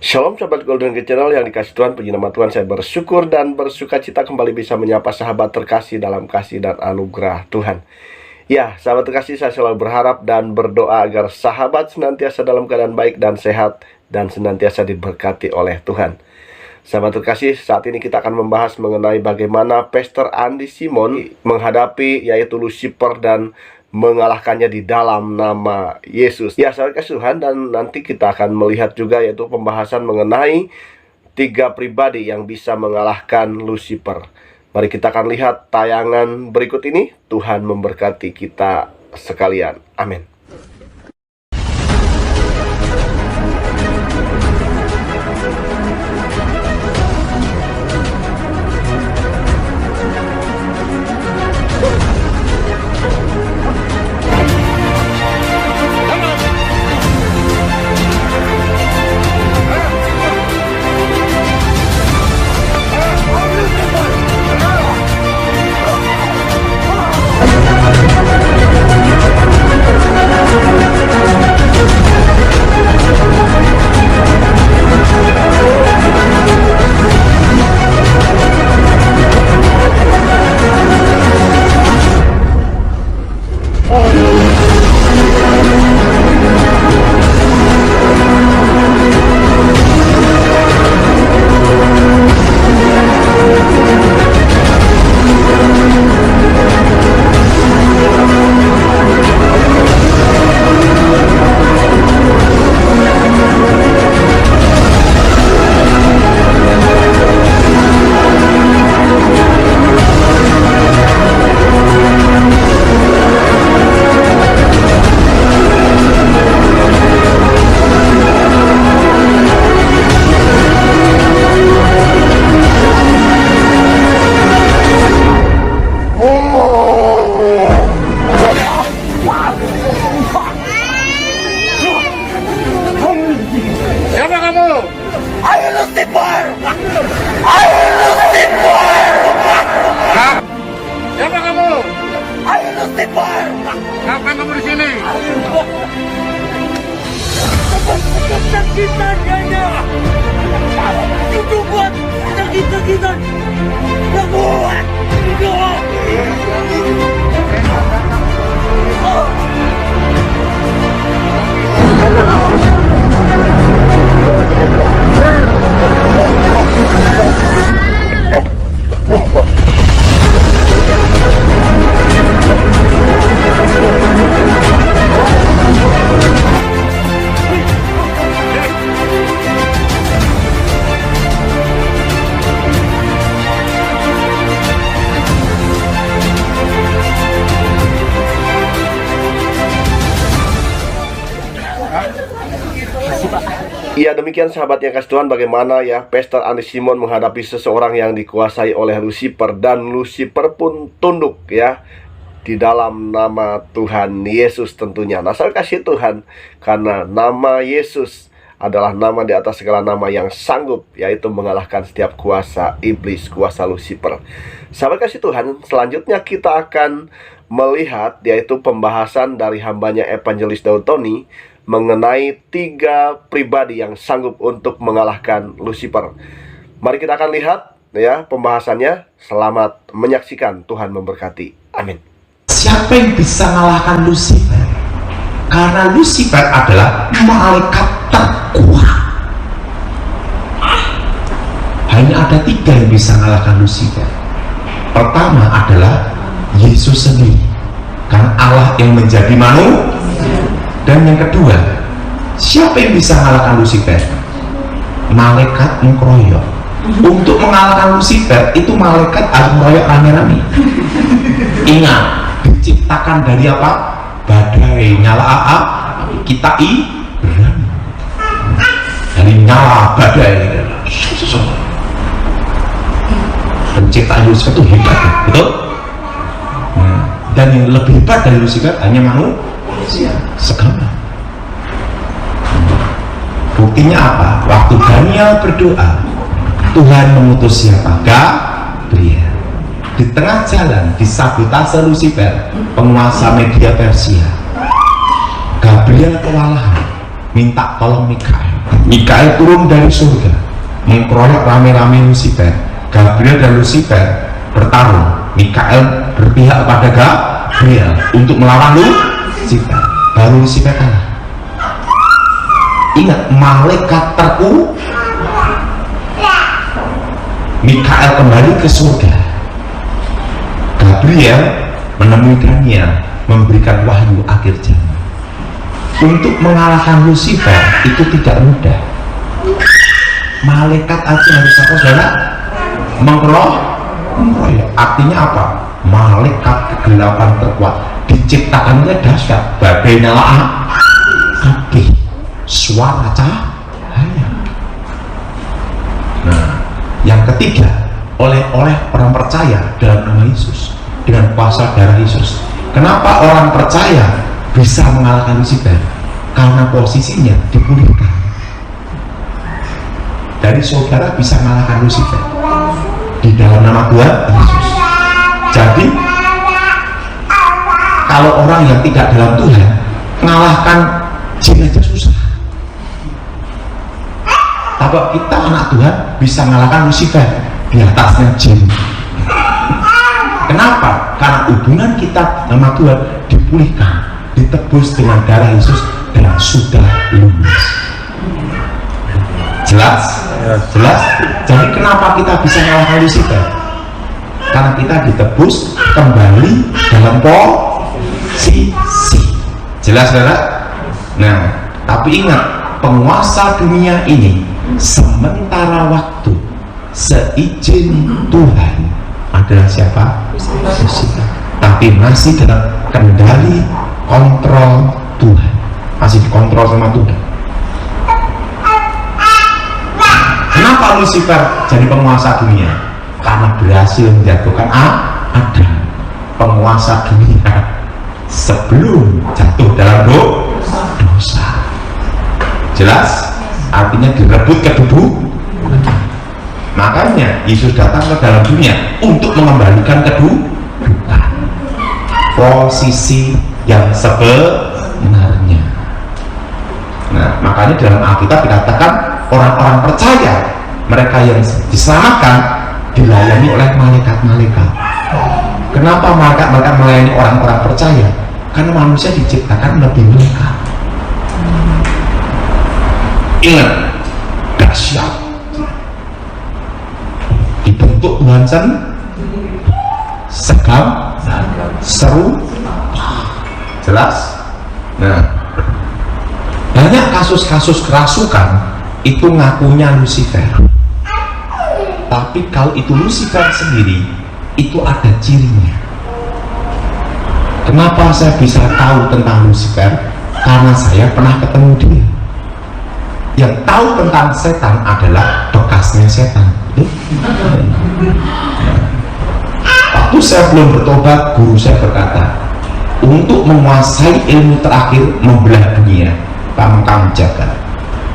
Shalom sahabat Golden Gate Channel yang dikasih Tuhan, puji nama Tuhan. Saya bersyukur dan bersuka cita kembali bisa menyapa sahabat terkasih dalam kasih dan anugerah Tuhan. Ya, sahabat terkasih, saya selalu berharap dan berdoa agar sahabat senantiasa dalam keadaan baik dan sehat dan senantiasa diberkati oleh Tuhan. Sahabat terkasih, saat ini kita akan membahas mengenai bagaimana Pastor Andy Simon menghadapi yaitu Lucifer dan mengalahkannya di dalam nama Yesus. Ya, sahabat kasih Tuhan, dan nanti kita akan melihat juga yaitu pembahasan mengenai 3 pribadi yang bisa mengalahkan Lucifer. Mari kita akan lihat tayangan berikut ini. Tuhan memberkati kita sekalian. Amin. Ngapain kamu di sini? Kesakitannya itu buat sakit-sakitan yang buat Ya, demikian sahabat yang kasih Tuhan, bagaimana ya Pastor Andy Simon menghadapi seseorang yang dikuasai oleh Lucifer, dan Lucifer pun tunduk ya di dalam nama Tuhan Yesus tentunya. Nah, saya kasih Tuhan, karena nama Yesus adalah nama di atas segala nama yang sanggup yaitu mengalahkan setiap kuasa iblis, kuasa Lucifer. Sahabat kasih Tuhan, selanjutnya kita akan melihat yaitu pembahasan dari hambanya Evangelis Daud Tony mengenai 3 pribadi yang sanggup untuk mengalahkan Lucifer. Mari kita akan lihat ya pembahasannya. Selamat menyaksikan, Tuhan memberkati. Amin. Siapa yang bisa mengalahkan Lucifer? Karena Lucifer adalah malaikat terkuat. Hanya ada 3 yang bisa mengalahkan Lucifer. Pertama adalah Yesus sendiri, karena Allah yang menjadi manusia. Dan yang kedua, siapa yang bisa mengalahkan Lucifer? Malaikat mengkroyok. Untuk mengalahkan Lucifer itu malaikat harus mengkroyok rame-rame. Ingat, diciptakan dari apa? Badai, nyala api. Kita berani dari nyala badai. Penciptaan Lucifer itu hebat, betul? Nah, dan yang lebih hebat dari Lucifer hanya manusia segala. Buktinya apa? Waktu Daniel berdoa, Tuhan mengutus siapa? Gabriel. Di tengah jalan disabotase Lucifer, penguasa media Persia. Gabriel kewalahan minta tolong Mikael. Mikael turun dari surga mengkeroyok rame-rame Lucifer. Gabriel dan Lucifer bertarung. Mikael berpihak pada Gabriel untuk melawan Lucifer. Baru Lucifer kalah. Ingat, malaikat terku. Mikael kembali ke surga. Gabriel menemui Daniel, memberikan wahyu akhir zaman. Untuk mengalahkan Lucifer itu tidak mudah. Malaikat aja harus apa, saudara? Mengkeroyok. Artinya apa? Malaikat kegelapan terkuat diciptakannya dahsyat, badai nyala api, suara cahaya. Nah, yang ketiga, oleh orang percaya dalam nama Yesus dengan kuasa darah Yesus. Kenapa orang percaya bisa mengalahkan Lucifer? Karena posisinya dipulihkan. Dari saudara bisa mengalahkan Lucifer di dalam nama Tuhan Yesus. Jadi kalau orang yang tidak dalam Tuhan mengalahkan jin aja susah. Tapi kita anak Tuhan bisa mengalahkan Lucifer, di atasnya jin. Kenapa? Karena hubungan kita sama Tuhan dipulihkan, ditebus dengan darah Yesus dan sudah lulus. Jelas? Jelas? Jadi kenapa kita bisa mengalahkan Lucifer? Karena kita ditebus kembali dalam posisi. Jelas, saudara? Nah, tapi ingat, penguasa dunia ini sementara waktu seizin Tuhan adalah siapa? Lucifer. Tapi masih dalam kendali kontrol Tuhan, masih dikontrol sama Tuhan. Kenapa Lucifer jadi penguasa dunia? Karena berhasil menjatuhkan Adam, penguasa dunia, sebelum jatuh dalam dosa. Jelas? Artinya direbut kedudukan. Makanya Yesus datang ke dalam dunia untuk mengembalikan kedudukan, posisi yang sebenarnya. Nah, makanya dalam Alkitab dikatakan orang-orang percaya, mereka yang diselamatkan dilayani oleh malaikat-malaikat. Kenapa malaikat-malaikat melayani orang-orang percaya? Karena manusia diciptakan lebih malaikat. Ingat, dahsyat, dibentuk Tuhan segam, seru, jelas. Nah, banyak kasus-kasus kerasukan itu ngakunya Lucifer. Tapi kalau itu Lucifer sendiri, itu ada cirinya. Kenapa saya bisa tahu tentang Lucifer? Karena saya pernah ketemu dia. Yang tahu tentang setan adalah bekasnya setan. Waktu saya belum bertobat, guru saya berkata, untuk menguasai ilmu terakhir membelah dunia, kamu jaga,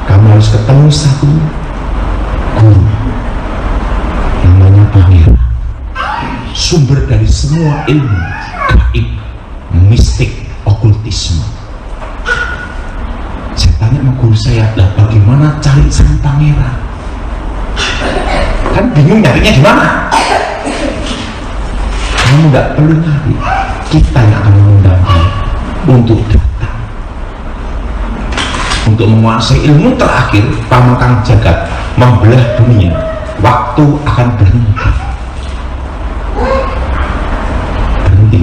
kamu harus ketemu satu guru namanya Pangeran, sumber dari semua ilmu gaib, mistik, okultisme. Saya tanya sama guru saya, lah bagaimana cari sang Pangeran? Kan bingung nyarinya di mana? Kamu nggak perlu nyari, kita yang akan mengundang dia untuk datang, untuk menguasai ilmu terakhir pamangkang jagat, membelah dunia. Waktu akan berhenti.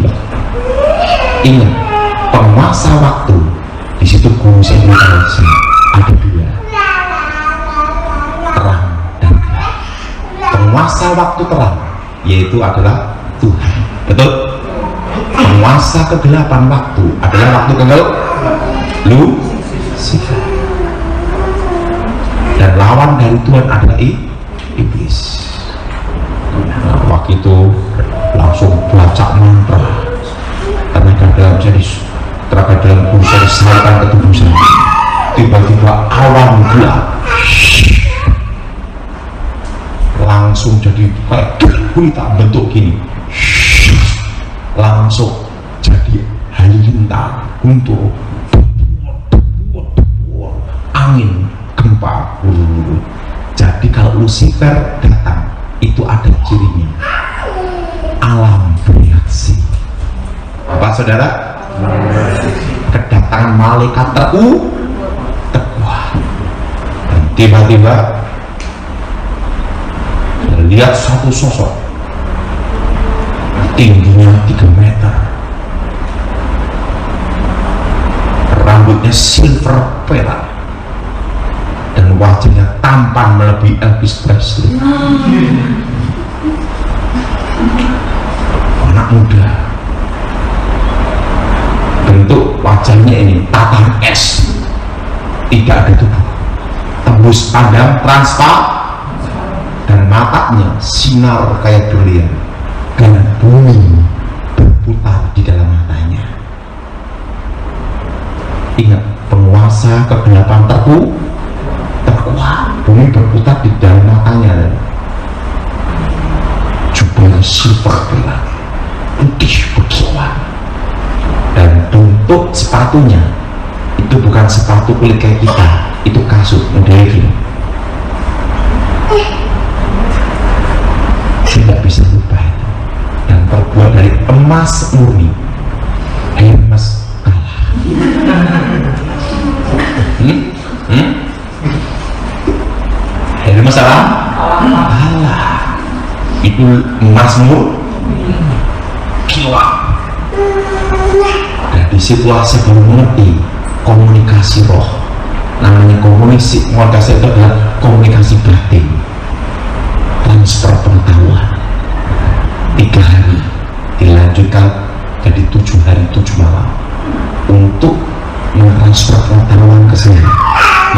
Pak. Ingat, penguasa waktu di situ guru saya beritahu ada dua, terang dan gelap. Penguasa waktu terang yaitu adalah Tuhan, betul? Penguasa kegelapan waktu adalah waktu kegelap, Lucifer. Dan lawan dari Tuhan adalah iblis. Nah, waktu itu langsung baca mantra, tenaga dalam guru saya disalurkan ke tubuh saya. Tiba-tiba awan gelap langsung jadi kayak gurita bentuk gini, langsung jadi halilintar untuk kalau Lucifer datang itu ada cirinya, alam bereaksi. Apa saudara? Kedatangan malaikat terkuat, dan tiba-tiba lihat satu sosok tingginya 3 meter, rambutnya silver perak, dan wajahnya tampan melebihi Elvis Presley. Anak muda, bentuk wajahnya ini tatahan es, tidak ada tubuh, tembus pandang transparan, dan matanya sinar kayak berlian, dan bumi berputar di dalam matanya. Ingat, penguasa kegelapan terkuat, bumi berputar di dalam matanya. Jubah silver perak, putih berkilau, dan bentuk sepatunya itu bukan sepatu kulit kayak kita, itu kasut model gini. Tidak bisa lupa itu, dan terbuat dari emas murni. Hermes kalah. Hermes kalah. Itu emas murni, kilau. Dan disitulah saya baru mengerti komunikasi roh. Namanya komunikasi itu adalah komunikasi batin, transfer pengetahuan. 3 hari dilanjutkan jadi 7 hari 7 malam untuk mentransfer pengetahuan ke saya,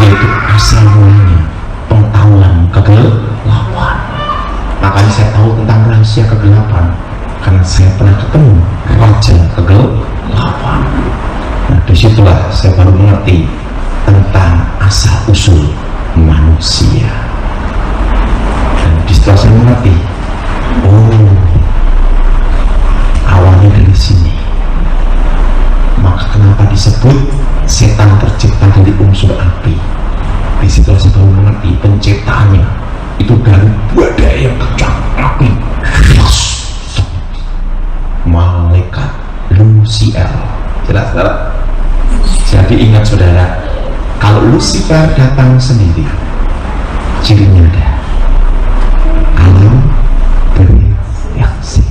yaitu asal mulanya pengetahuan kegelapan. Makanya saya tahu tentang rahasia kegelapan karena saya pernah ketemu raja kegelapan. Nah, disitulah saya baru mengerti tentang asal usul manusia. Setelah saya mengerti, oh, awalnya dari sini. Maka kenapa disebut setan tercipta dari unsur api? Di situ saya baru mengerti penciptaannya itu dari badai yang kencang, api. Malaikat Lucifer. Jelas, saudara? Jadi ingat saudara, kalau Lucifer datang sendiri, cirinya ada alam bereaksi.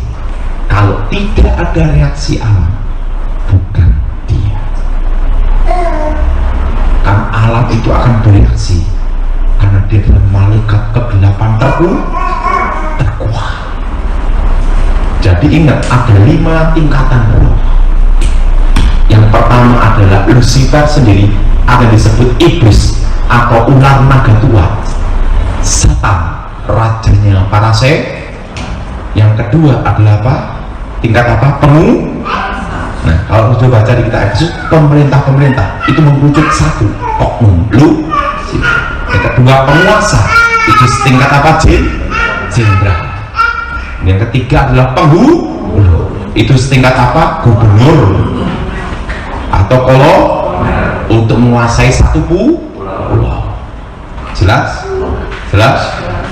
Kalau tidak ada reaksi alam, bukan dia. Kan alam itu akan bereaksi karena dia adalah malaikat kegelapan terkuat. Jadi ingat, ada 5 tingkatan roh. Yang pertama adalah Lucifer sendiri, akan disebut iblis atau ular naga tua, Satan, rajanya para Yang kedua adalah apa? Tingkat apa? Nah, kalau sudah baca di kitab Efesus, pemerintah itu merujuk 1, oknum, yang kedua penguasa, itu tingkat apa? Jenderal. Yang ketiga adalah penghulu, itu setingkat apa? Gubernur atau kalau untuk menguasai satu pulau. Jelas?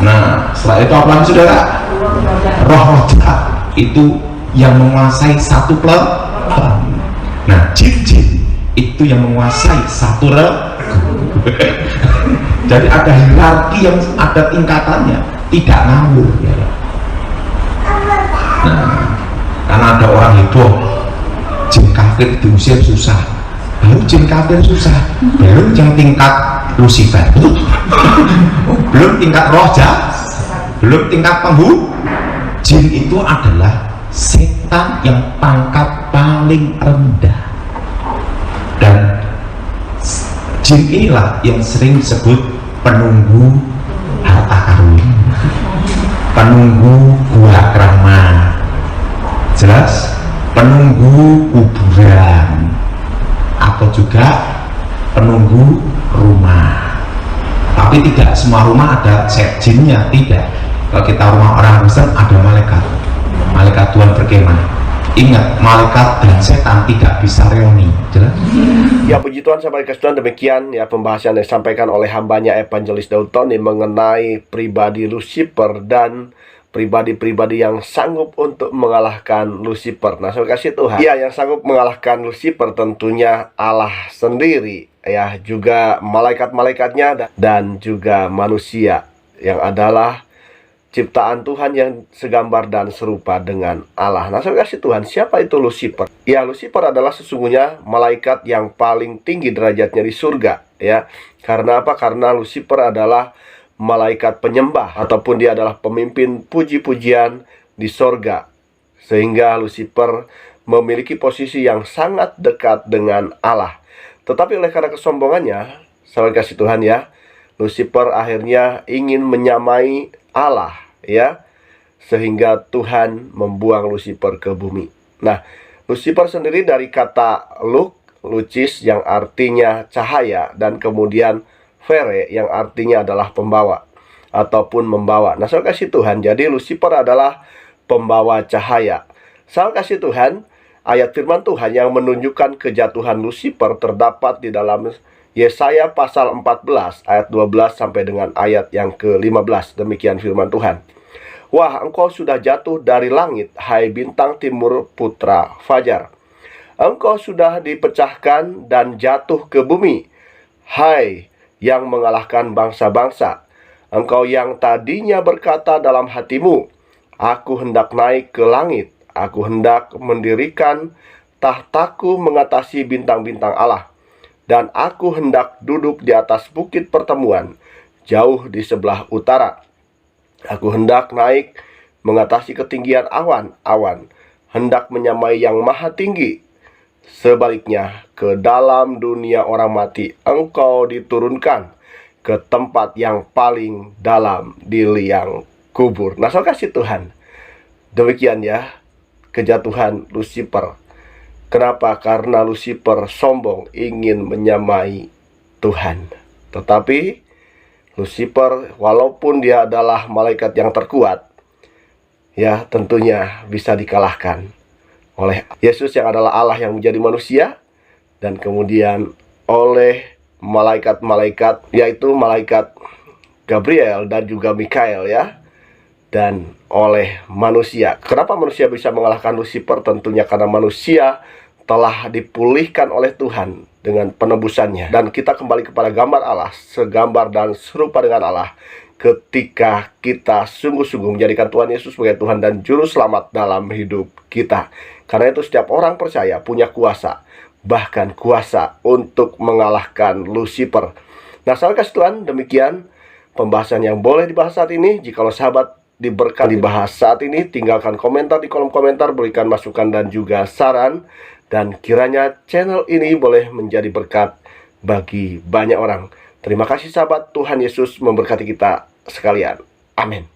Nah, setelah itu apa lagi saudara? Roh jahat itu yang menguasai satu planet. Nah, jin itu yang menguasai satu regu. Jadi ada hierarki yang ada tingkatannya, tidak ngawur ya. Nah, karena ada orang heboh, jin kafir diusir susah, baru jin kafir susah, belum yang tingkat Lucifer, belum tingkat roh jahat, belum tingkat penghulu. Jin itu adalah setan yang pangkat paling rendah, dan jin inilah yang sering disebut penunggu harta karun, penunggu gua keramat. Jelas? Penunggu kuburan atau juga penunggu rumah. Tapi tidak semua rumah ada jinnya, tidak. Kalau kita rumah orang Kristen ada malaikat Tuhan berkemah. Ingat, malaikat dan setan tidak bisa reuni. Jelas? Ya, puji Tuhan, sahabat kasih Tuhan, demikian ya pembahasan yang disampaikan oleh hambanya Evangelis Daud Tony mengenai pribadi Lucifer dan pribadi-pribadi yang sanggup untuk mengalahkan Lucifer. Nah, sahabat kasih Tuhan, ya, yang sanggup mengalahkan Lucifer tentunya Allah sendiri, ya, juga malaikat-malaikatnya dan juga manusia yang adalah ciptaan Tuhan yang segambar dan serupa dengan Allah. Nah, saudara kasih Tuhan, siapa itu Lucifer? Ya, Lucifer adalah sesungguhnya malaikat yang paling tinggi derajatnya di surga, ya. Karena apa? Karena Lucifer adalah malaikat penyembah, ataupun dia adalah pemimpin puji-pujian di surga. Sehingga Lucifer memiliki posisi yang sangat dekat dengan Allah. Tetapi oleh karena kesombongannya, saudara kasih Tuhan ya, Lucifer akhirnya ingin menyamai Allah, ya, sehingga Tuhan membuang Lucifer ke bumi. Nah, Lucifer sendiri dari kata lucis yang artinya cahaya, dan kemudian vere yang artinya adalah pembawa ataupun membawa. Nah, saudara kasih Tuhan, jadi Lucifer adalah pembawa cahaya. Saudara kasih Tuhan, ayat firman Tuhan yang menunjukkan kejatuhan Lucifer terdapat di dalam Yesaya pasal 14 ayat 12 sampai dengan ayat yang ke-15. Demikian firman Tuhan. Wah, engkau sudah jatuh dari langit, hai bintang timur putra fajar. Engkau sudah dipecahkan dan jatuh ke bumi, hai yang mengalahkan bangsa-bangsa. Engkau yang tadinya berkata dalam hatimu, aku hendak naik ke langit, aku hendak mendirikan tahtaku mengatasi bintang-bintang Allah. Dan aku hendak duduk di atas bukit pertemuan, jauh di sebelah utara. Aku hendak naik mengatasi ketinggian awan-awan, hendak menyamai yang maha tinggi. Sebaliknya, ke dalam dunia orang mati, engkau diturunkan ke tempat yang paling dalam di liang kubur. Nah, saudara kasih Tuhan, demikian ya kejatuhan Lucifer. Kenapa? Karena Lucifer sombong ingin menyamai Tuhan. Tetapi Lucifer, walaupun dia adalah malaikat yang terkuat, ya tentunya bisa dikalahkan oleh Yesus yang adalah Allah yang menjadi manusia, dan kemudian oleh malaikat-malaikat, yaitu malaikat Gabriel dan juga Mikael, ya, dan oleh manusia. Kenapa manusia bisa mengalahkan Lucifer? Tentunya karena manusia telah dipulihkan oleh Tuhan dengan penebusannya, dan kita kembali kepada gambar Allah, segambar dan serupa dengan Allah, ketika kita sungguh-sungguh menjadikan Tuhan Yesus sebagai Tuhan dan Juru Selamat dalam hidup kita. Karena itu setiap orang percaya punya kuasa, bahkan kuasa untuk mengalahkan Lucifer. Nah, sahabat kasih Tuhan, demikian pembahasan yang boleh dibahas saat ini. Jikalau sahabat diberkati dibahas saat ini, tinggalkan komentar di kolom komentar, berikan masukan dan juga saran. Dan kiranya channel ini boleh menjadi berkat bagi banyak orang. Terima kasih sahabat, Tuhan Yesus memberkati kita sekalian. Amin.